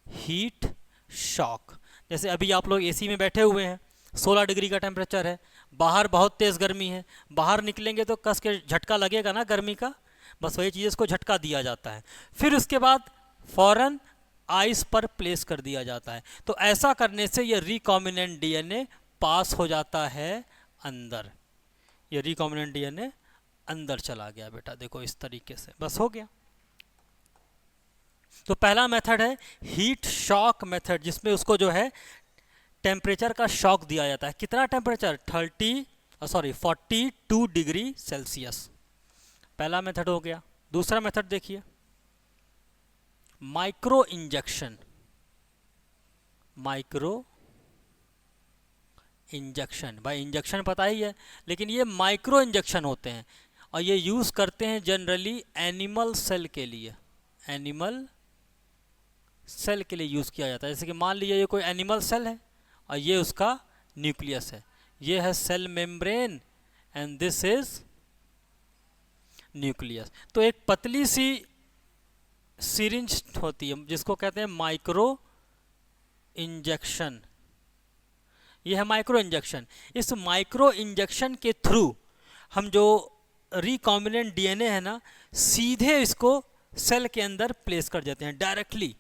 हीट शॉक। जैसे अभी आप लोग एसी में बैठे हुए हैं, 16 डिग्री का टेम्परेचर है, बाहर बहुत तेज़ गर्मी है, बाहर निकलेंगे तो कस के झटका लगेगा ना गर्मी का, बस वही चीज़ इसको झटका दिया जाता है। फिर उसके बाद फ़ौरन आइस पर प्लेस कर दिया जाता है। तो ऐसा करने से ये रिकॉम्बिनेंट डीएनए पास हो जाता है अंदर, ये रिकॉम्बिनेंट डीएनए अंदर चला गया बेटा। देखो इस तरीके से बस हो गया। तो पहला मेथड है हीट शॉक मेथड, जिसमें उसको जो है टेम्परेचर का शॉक दिया जाता है। कितना टेम्परेचर, 42 डिग्री सेल्सियस। पहला मेथड हो गया। दूसरा मेथड देखिए, माइक्रो इंजेक्शन। माइक्रो इंजेक्शन, भाई इंजेक्शन पता ही है, लेकिन ये माइक्रो इंजेक्शन होते हैं, और ये यूज़ करते हैं जनरली एनिमल सेल के लिए। एनिमल सेल के लिए यूज़ किया जाता है। जैसे कि मान लीजिए ये कोई एनिमल सेल है और ये उसका न्यूक्लियस है, ये है cell membrane and this is nucleus. तो एक पतली सी सिरिंज होती है जिसको कहते हैं माइक्रो इंजेक्शन, ये है माइक्रो इंजेक्शन। इस माइक्रो इंजेक्शन के थ्रू हम जो रिकॉम्बिनेंट डीएनए है ना, सीधे इसको सेल के अंदर प्लेस कर देते हैं directly.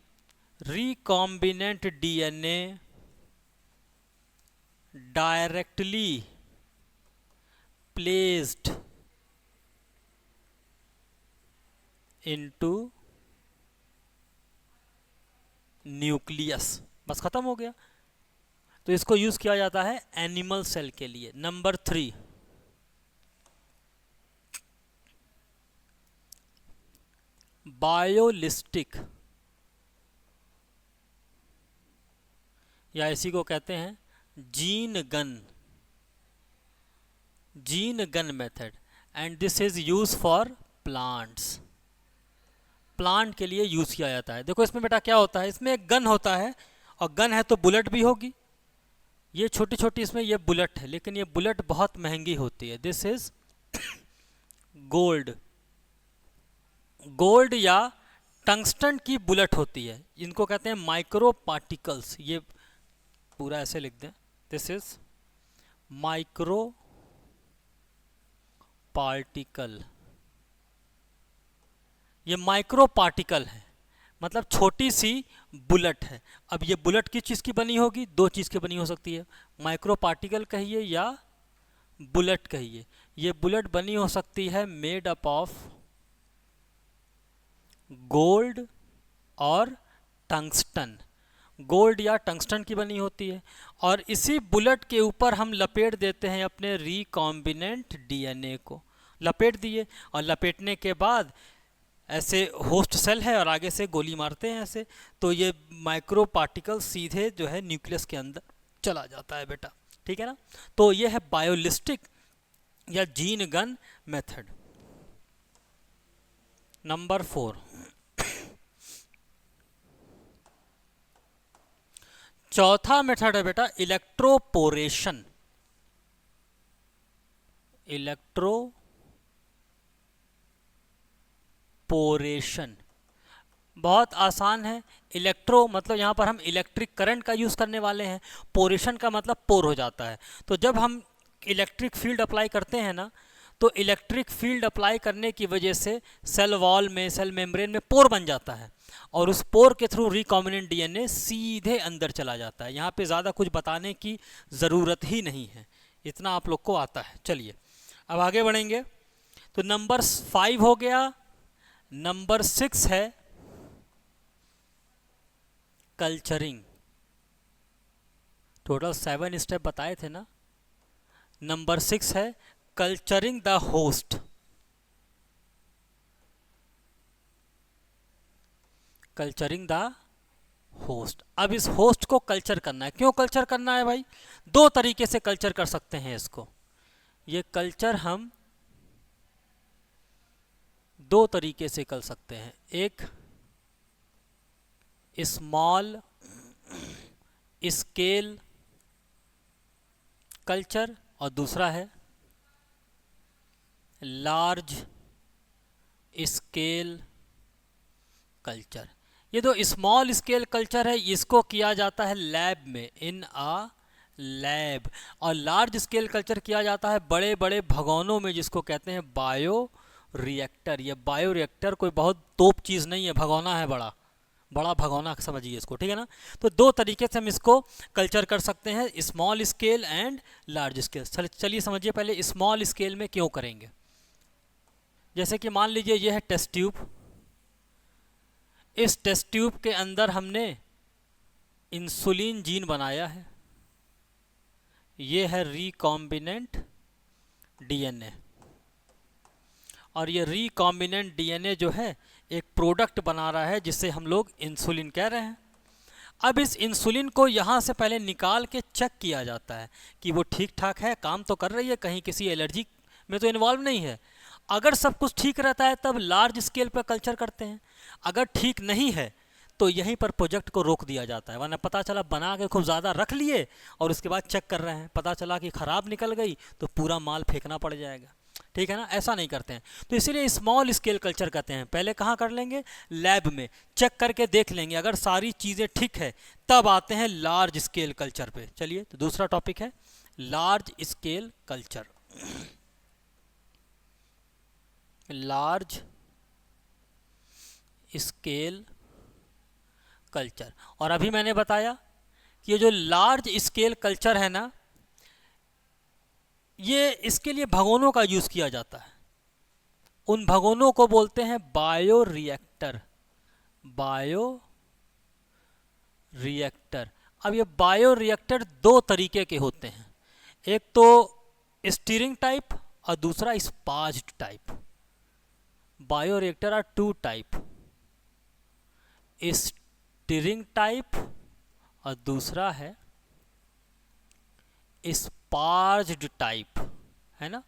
Recombinant DNA directly placed into nucleus, बस खत्म हो गया। तो इसको यूज किया जाता है एनिमल सेल के लिए। नंबर 3, बायोलिस्टिक, या इसी को कहते हैं gene gun method, and this is use for plants. Plant के लिए यूज किया जाता है। देखो इसमें बेटा क्या होता है, इसमें एक गन होता है, और गन है तो बुलेट भी होगी। ये छोटी छोटी इसमें ये बुलेट है, लेकिन ये बुलेट बहुत महंगी होती है। दिस इज गोल्ड, गोल्ड या टंगस्टन की बुलेट होती है। इनको कहते हैं माइक्रो पार्टिकल्स। ये पूरा ऐसे लिख दें, दिस इज माइक्रो पार्टिकल। ये माइक्रो पार्टिकल है, मतलब छोटी सी बुलेट है। अब ये बुलेट किस चीज़ की बनी होगी, दो चीज़ की बनी हो सकती है, माइक्रो पार्टिकल कहिए या बुलेट कहिए। ये बुलेट बनी हो सकती है मेड अप ऑफ गोल्ड और टंगस्टन, गोल्ड या टंगस्टन की बनी होती है। और इसी बुलेट के ऊपर हम लपेट देते हैं अपने रिकॉम्बिनेंट डीएनए को, लपेट दिए, और लपेटने के बाद ऐसे होस्ट सेल है और आगे से गोली मारते हैं ऐसे, तो ये माइक्रो पार्टिकल सीधे जो है न्यूक्लियस के अंदर चला जाता है बेटा। ठीक है ना। तो ये है बायोलिस्टिक या जीन गन मेथड। नंबर 4, चौथा मेथड है बेटा इलेक्ट्रोपोरेशन। इलेक्ट्रोपोरेशन बहुत आसान है। इलेक्ट्रो मतलब यहाँ पर हम इलेक्ट्रिक करंट का यूज़ करने वाले हैं, पोरेशन का मतलब पोर हो जाता है। तो जब हम इलेक्ट्रिक फील्ड अप्लाई करते हैं ना, तो इलेक्ट्रिक फील्ड अप्लाई करने की वजह से सेल वॉल में, सेल मेम्ब्रेन में पोर बन जाता है, और उस पोर के थ्रू रिकॉम्बिनेंट डीएनए सीधे अंदर चला जाता है। यहाँ पे ज़्यादा कुछ बताने की ज़रूरत ही नहीं है, इतना आप लोग को आता है। चलिए अब आगे बढ़ेंगे। तो नंबर 5 हो गया। नंबर 6 है कल्चरिंग। टोटल 7 स्टेप बताए थे ना। नंबर 6 है culturing the host. Culturing the host. अब इस होस्ट को कल्चर करना है। क्यों कल्चर करना है भाई? दो तरीके से कल्चर कर सकते हैं इसको। ये कल्चर हम दो तरीके से कर सकते हैं, एक स्मॉल स्केल कल्चर और दूसरा है लार्ज स्केल कल्चर। ये जो स्मॉल स्केल कल्चर है इसको किया जाता है लैब में, इन आ लैब, और लार्ज स्केल कल्चर किया जाता है बड़े बड़े भगोनों में, जिसको कहते हैं बायो रिएक्टर। ये बायो रिएक्टर कोई बहुत तोप चीज़ नहीं है, भगोना है, बड़ा बड़ा भगोना समझिए इसको। ठीक है ना। तो दो तरीके से हम इसको कल्चर कर सकते हैं, small scale and large scale. चलिए समझिए पहले स्मॉल स्केल में क्यों करेंगे। जैसे कि मान लीजिए ये है टेस्ट ट्यूब। इस टेस्ट ट्यूब के अंदर हमने इंसुलिन जीन बनाया है। ये है रिकॉम्बिनेंट डीएनए, और ये रिकॉम्बिनेंट डीएनए जो है एक प्रोडक्ट बना रहा है जिसे हम लोग इंसुलिन कह रहे हैं। अब इस इंसुलिन को यहाँ से पहले निकाल के चेक किया जाता है कि वो ठीक ठाक है, काम तो कर रही है, कहीं किसी एलर्जी में तो इन्वॉल्व नहीं है। अगर सब कुछ ठीक रहता है तब लार्ज स्केल पर कल्चर करते हैं। अगर ठीक नहीं है तो यहीं पर प्रोजेक्ट को रोक दिया जाता है, वरना पता चला बना के खूब ज़्यादा रख लिए और उसके बाद चेक कर रहे हैं, पता चला कि ख़राब निकल गई तो पूरा माल फेंकना पड़ जाएगा। ठीक है ना, ऐसा नहीं करते हैं। तो इसीलिए स्मॉल स्केल कल्चर कहते हैं। पहले कहाँ कर लेंगे? लैब में चेक करके देख लेंगे, अगर सारी चीज़ें ठीक है तब आते हैं लार्ज स्केल कल्चर पे। चलिए तो दूसरा टॉपिक है large scale culture. Large scale culture. और अभी मैंने बताया कि ये जो लार्ज स्केल कल्चर है ना, ये इसके लिए भगोनों का यूज़ किया जाता है। उन भगोनों को बोलते हैं बायो रिएक्टर। Bio reactor. अब ये बायो रिएक्टर दो तरीके के होते हैं, एक तो स्टीयरिंग टाइप और दूसरा sparged type. Bioreactor are two type, steering type और दूसरा है स्पार्ज्ड टाइप, है ना।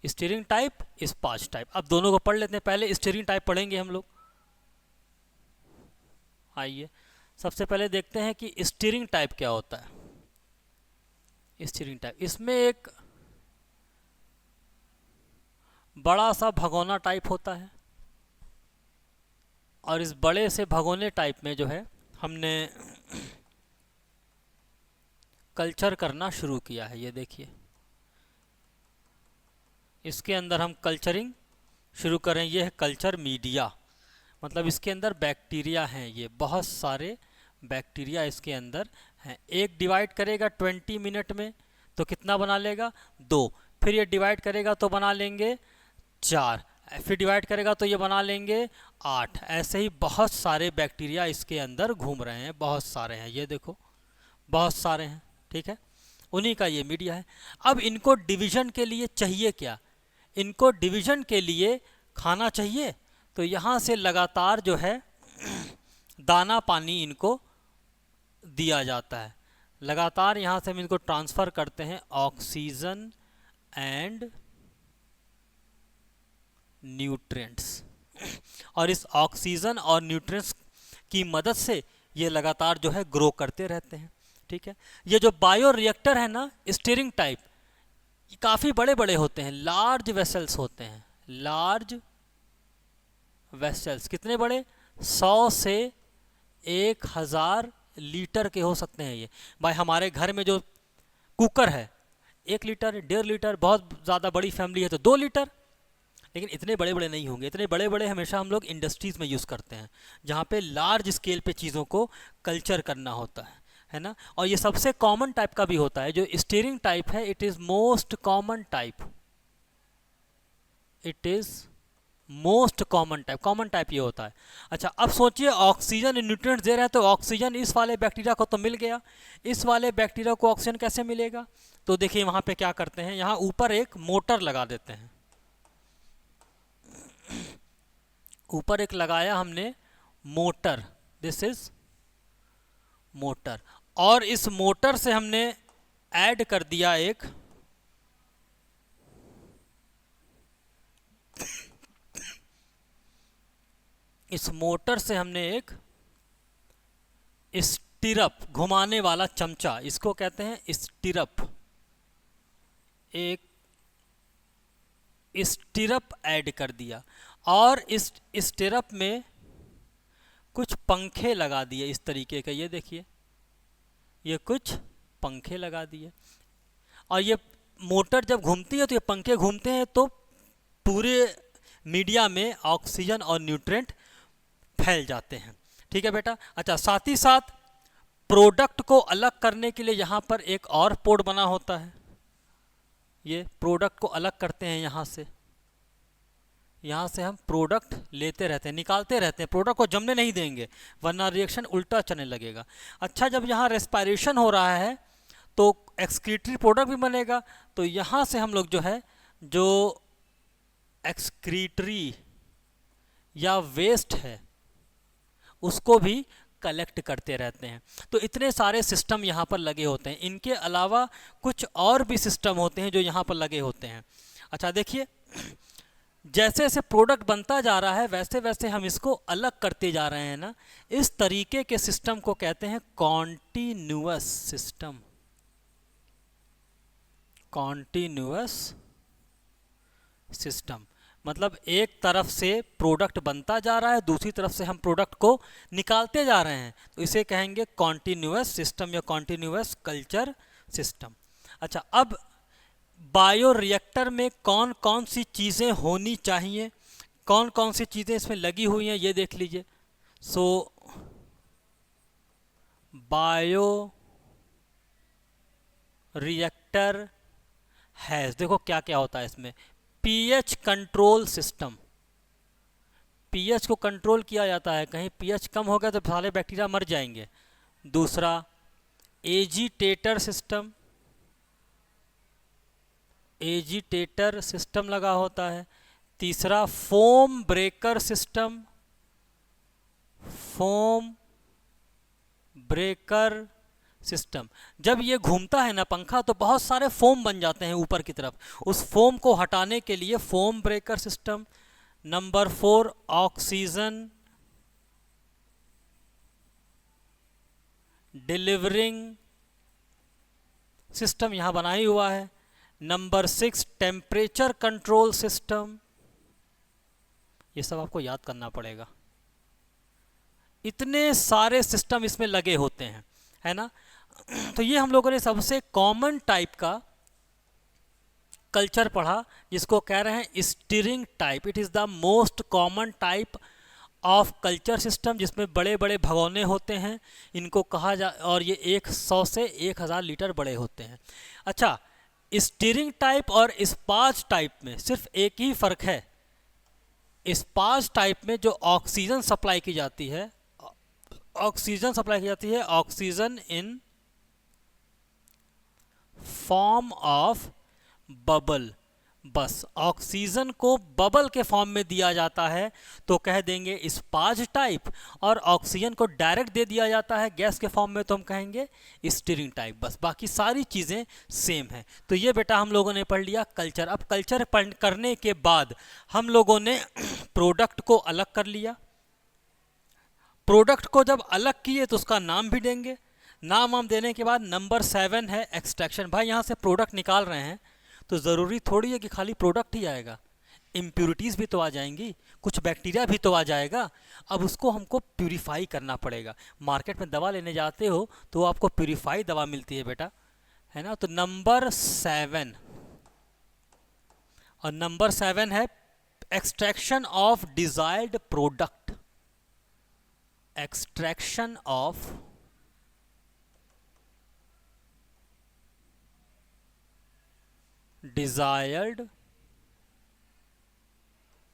Steering type, sparge type. अब दोनों को पढ़ लेते हैं। पहले स्टीरिंग टाइप पढ़ेंगे हम लोग। आइए सबसे पहले देखते हैं कि स्टीरिंग टाइप क्या होता है। स्टीरिंग टाइप, इसमें एक बड़ा सा भगोना टाइप होता है और इस बड़े से भगोने टाइप में जो है हमने कल्चर करना शुरू किया है। ये देखिए, इसके अंदर हम कल्चरिंग शुरू करें। ये है कल्चर मीडिया, मतलब इसके अंदर बैक्टीरिया हैं। ये बहुत सारे बैक्टीरिया इसके अंदर हैं। एक डिवाइड करेगा 20 मिनट में तो कितना बना लेगा? 2। फिर ये डिवाइड करेगा तो बना लेंगे 4। फिर डिवाइड करेगा तो ये बना लेंगे 8। ऐसे ही बहुत सारे बैक्टीरिया इसके अंदर घूम रहे हैं, बहुत सारे हैं। ये देखो बहुत सारे हैं, ठीक है। उन्हीं का ये मीडिया है। अब इनको डिवीज़न के लिए चाहिए क्या? इनको डिवीज़न के लिए खाना चाहिए। तो यहाँ से लगातार जो है दाना पानी इनको दिया जाता है। लगातार यहाँ से हम इनको ट्रांसफ़र करते हैं ऑक्सीजन एंड न्यूट्रिएंट्स, और इस ऑक्सीजन और न्यूट्रिएंट्स की मदद से ये लगातार जो है ग्रो करते रहते हैं, ठीक है। ये जो बायो रिएक्टर है ना, स्टीरिंग टाइप, ये काफ़ी बड़े बड़े होते हैं, लार्ज वेसल्स होते हैं। लार्ज वेसल्स कितने बड़े? 100 से 1000 लीटर के हो सकते हैं ये। भाई हमारे घर में जो कुकर है 1 लीटर, 1.5 लीटर, बहुत ज़्यादा बड़ी फैमिली है तो 2 लीटर। लेकिन इतने बड़े बड़े नहीं होंगे। इतने बड़े बड़े हमेशा हम लोग इंडस्ट्रीज़ में यूज़ करते हैं, जहाँ पे लार्ज स्केल पे चीज़ों को कल्चर करना होता है ना। और ये सबसे कॉमन टाइप का भी होता है। जो स्टीरिंग टाइप है, it is most common type. It is most common type. Common type ये होता है। अच्छा, अब सोचिए ऑक्सीजन न्यूट्रिएंट्स दे रहा है तो ऑक्सीजन इस वाले बैक्टीरिया को तो मिल गया। इस वाले बैक्टीरिया को ऑक्सीजन कैसे मिलेगा? तो देखिए वहाँ पे क्या करते हैं, यहाँ ऊपर एक मोटर लगा देते हैं। ऊपर एक लगाया हमने मोटर, दिस इज मोटर, और इस मोटर से हमने ऐड कर दिया एक इस मोटर से हमने एक स्टिरअप, घुमाने वाला चमचा, इसको कहते हैं स्टिरअप, एक स्टिरअप ऐड कर दिया। और इस स्टिरअप में कुछ पंखे लगा दिए इस तरीके के। ये देखिए, ये कुछ पंखे लगा दिए। और ये मोटर जब घूमती है तो ये पंखे घूमते हैं तो पूरे मीडिया में ऑक्सीजन और न्यूट्रिएंट फैल जाते हैं, ठीक है बेटा। अच्छा, साथ ही साथ प्रोडक्ट को अलग करने के लिए यहाँ पर एक और पोर्ट बना होता है। ये प्रोडक्ट को अलग करते हैं यहाँ से हम प्रोडक्ट लेते रहते हैं, निकालते रहते हैं। प्रोडक्ट को जमने नहीं देंगे वरना रिएक्शन उल्टा चलने लगेगा। अच्छा, जब यहाँ रेस्पायरेशन हो रहा है तो एक्सक्रीटरी प्रोडक्ट भी बनेगा। तो यहाँ से हम लोग जो है, जो एक्सक्रीटरी या वेस्ट है उसको भी कलेक्ट करते रहते हैं। तो इतने सारे सिस्टम यहाँ पर लगे होते हैं। इनके अलावा कुछ और भी सिस्टम होते हैं जो यहाँ पर लगे होते हैं। अच्छा देखिए, जैसे जैसे प्रोडक्ट बनता जा रहा है वैसे वैसे हम इसको अलग करते जा रहे हैं ना। इस तरीके के सिस्टम को कहते हैं कॉन्टिन्यूअस सिस्टम। कॉन्टिन्यूअस सिस्टम मतलब एक तरफ से प्रोडक्ट बनता जा रहा है, दूसरी तरफ से हम प्रोडक्ट को निकालते जा रहे हैं, तो इसे कहेंगे कॉन्टिन्यूअस सिस्टम या कॉन्टिन्यूअस कल्चर सिस्टम। अच्छा, अब बायो रिएक्टर में कौन कौन सी चीज़ें होनी चाहिए, कौन कौन सी चीज़ें इसमें लगी हुई हैं, ये देख लीजिए। सो बायो रिएक्टर हैज़, देखो क्या क्या होता है इसमें। पीएच कंट्रोल सिस्टम, पीएच को कंट्रोल किया जाता है। कहीं पीएच कम हो गया तो सारे बैक्टीरिया मर जाएंगे। दूसरा एजिटेटर सिस्टम, एजिटेटर सिस्टम लगा होता है। तीसरा foam breaker system, foam breaker system. जब ये घूमता है ना पंखा तो बहुत सारे फोम बन जाते हैं ऊपर की तरफ, उस फोम को हटाने के लिए foam breaker system. Number 4 oxygen delivering system यहां बना ही हुआ है। Number 6 temperature control system. ये सब आपको याद करना पड़ेगा, इतने सारे सिस्टम इसमें लगे होते हैं, है ना। तो ये हम लोगों ने सबसे कॉमन टाइप का कल्चर पढ़ा जिसको कह रहे हैं steering type. It is the most common type of culture system, जिसमें बड़े बड़े भगोने होते हैं, इनको कहा जा, और ये 100 से 1000 लीटर बड़े होते हैं। अच्छा, स्टीयरिंग टाइप और स्पाच टाइप में सिर्फ एक ही फ़र्क है। स्पाच टाइप में जो ऑक्सीजन सप्लाई की जाती है, oxygen in form of bubble. बस ऑक्सीजन को बबल के फॉर्म में दिया जाता है तो कह देंगे स्पाच टाइप, और ऑक्सीजन को डायरेक्ट दे दिया जाता है गैस के फॉर्म में तो हम कहेंगे स्टीयरिंग टाइप। बस बाकी सारी चीज़ें सेम हैं। तो ये बेटा हम लोगों ने पढ़ लिया कल्चर। अब कल्चर करने के बाद हम लोगों ने प्रोडक्ट को अलग कर लिया। प्रोडक्ट को जब अलग किए तो उसका नाम भी देंगे। नाम हम देने के बाद नंबर 7 है एक्सट्रैक्शन। भाई यहाँ से प्रोडक्ट निकाल रहे हैं तो ज़रूरी थोड़ी है कि खाली प्रोडक्ट ही आएगा, इम्प्यूरिटीज़ भी तो आ जाएंगी, कुछ बैक्टीरिया भी तो आ जाएगा। अब उसको हमको प्यूरिफाई करना पड़ेगा। मार्केट में दवा लेने जाते हो तो आपको प्यूरिफाई दवा मिलती है बेटा, है ना। तो नंबर 7, और नंबर 7 है extraction of desired product. Extraction of desired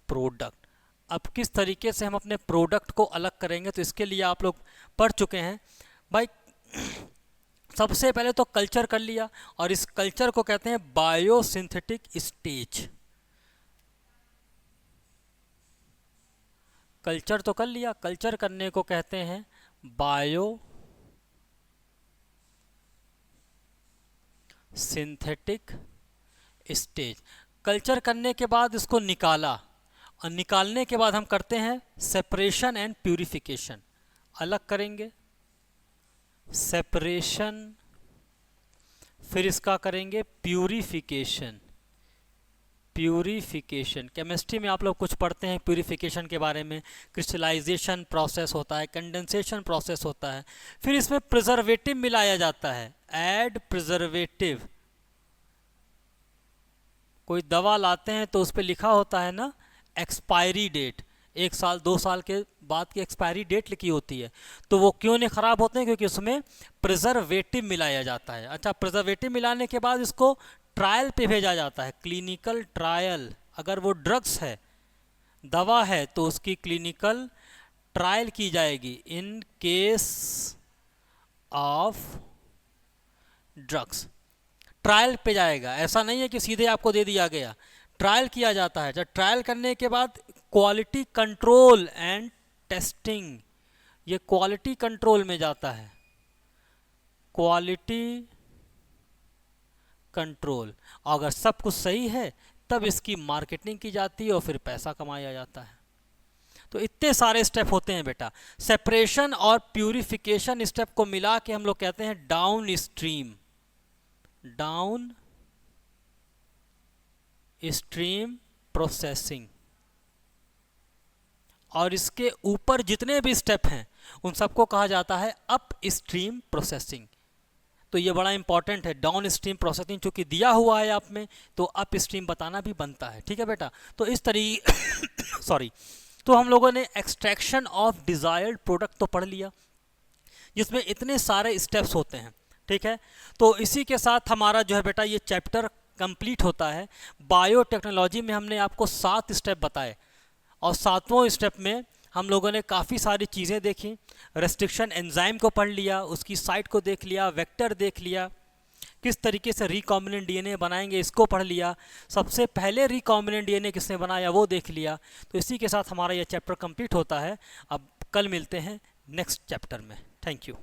product. अब किस तरीके से हम अपने प्रोडक्ट को अलग करेंगे तो इसके लिए आप लोग पढ़ चुके हैं भाई। सबसे पहले तो कल्चर कर लिया, और इस कल्चर को कहते हैं बायोसिंथेटिक स्टेज। कल्चर तो कर लिया, कल्चर करने को कहते हैं बायो सिंथेटिक स्टेज। कल्चर करने के बाद इसको निकाला, और निकालने के बाद हम करते हैं सेपरेशन एंड प्यूरिफिकेशन। अलग करेंगे सेपरेशन, फिर इसका करेंगे प्यूरिफिकेशन। प्यूरिफिकेशन केमिस्ट्री में आप लोग कुछ पढ़ते हैं प्यूरिफिकेशन के बारे में। क्रिस्टलाइजेशन प्रोसेस होता है, कंडेंसेशन प्रोसेस होता है, फिर इसमें प्रिजर्वेटिव मिलाया जाता है, ऐड प्रिजर्वेटिव। कोई दवा लाते हैं तो उस पर लिखा होता है ना एक्सपायरी डेट, 1 साल 2 साल के बाद की एक्सपायरी डेट लिखी होती है। तो वो क्यों नहीं ख़राब होते हैं? क्योंकि उसमें प्रिजर्वेटिव मिलाया जाता है। अच्छा, प्रिजर्वेटिव मिलाने के बाद इसको ट्रायल पे भेजा जाता है, क्लिनिकल ट्रायल। अगर वो ड्रग्स है, दवा है, तो उसकी क्लिनिकल ट्रायल की जाएगी in case of drugs. Trial पे जाएगा, ऐसा नहीं है कि सीधे आपको दे दिया गया, ट्रायल किया जाता है। जब ट्रायल करने के बाद क्वालिटी कंट्रोल एंड टेस्टिंग, ये क्वालिटी कंट्रोल में जाता है, क्वालिटी कंट्रोल। अगर सब कुछ सही है तब इसकी मार्केटिंग की जाती है और फिर पैसा कमाया जाता है। तो इतने सारे स्टेप होते हैं बेटा। सेपरेशन और प्यूरिफिकेशन स्टेप को मिला के हम लोग कहते हैं down stream. Down stream processing. और इसके ऊपर जितने भी स्टेप हैं उन सबको कहा जाता है अप स्ट्रीम प्रोसेसिंग। तो ये बड़ा इंपॉर्टेंट है, डाउन स्ट्रीम प्रोसेसिंग चूंकि दिया हुआ है आप में, तो अप स्ट्रीम बताना भी बनता है। ठीक है बेटा। तो इस तरीके सॉरी, तो हम लोगों ने एक्सट्रैक्शन ऑफ डिजायर्ड प्रोडक्ट तो पढ़ लिया, जिसमें इतने सारे स्टेप्स होते हैं। ठीक है, तो इसी के साथ हमारा जो है बेटा ये चैप्टर कंप्लीट होता है। बायोटेक्नोलॉजी में हमने आपको 7 स्टेप बताए, और 7वां स्टेप में हम लोगों ने काफ़ी सारी चीज़ें देखी। रेस्ट्रिक्शन एंजाइम को पढ़ लिया, उसकी साइट को देख लिया, वेक्टर देख लिया, किस तरीके से रिकॉम्बिनेंट डीएनए बनाएंगे इसको पढ़ लिया, सबसे पहले रिकॉम्बिनेंट डीएनए किसने बनाया वो देख लिया। तो इसी के साथ हमारा यह चैप्टर कंप्लीट होता है। अब कल मिलते हैं नेक्स्ट चैप्टर में। Thank you.